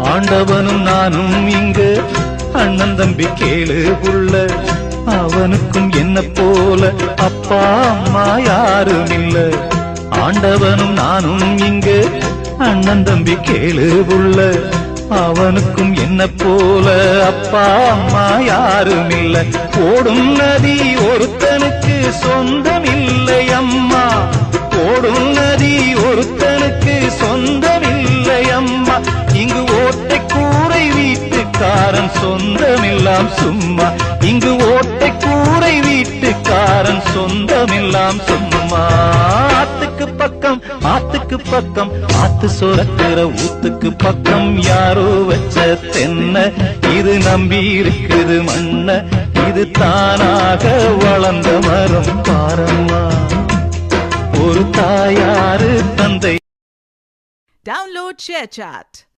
ஆண்டவனும் நானும் இங்கு அண்ணன் தம்பி கேளு புள்ள, அவனுக்கும் என்ன போல அப்பா அம்மா யாரும் இல்ல. ஆண்டவனும் நானும் இங்கு அண்ணன் தம்பி கேளு புள்ள, அவனுக்கும் என்ன போல அப்பா அம்மா யாரும் இல்ல. ஓடும் நதி ஒருத்தனுக்கு சொந்தம் இல்லை அம்மா, ஓடும் நதி ஒருத்தனுக்கு சொந்தம் இல்லை அம்மா. இங்கு ஓட்டை கூரை வீட்டுக்காரன் சொந்தமெல்லாம் சும்மா, இங்கு ஓட்டை கூரை வீட்டுக்காரன் சொந்தமெல்லாம் சும்மா. ஆத்துக்கு பக்கம் ஆத்துக்கு பக்கம் ஆத்து சொரக்கிற ஊத்துக்கு பக்கம் யாரோ வச்ச தென்ன, இது நம்பி இருக்குது மண்ண, இது தானாக வளர்ந்த மரம் பாரம்மா. ஒரு தாயாரு தந்தை. Download ShareChat.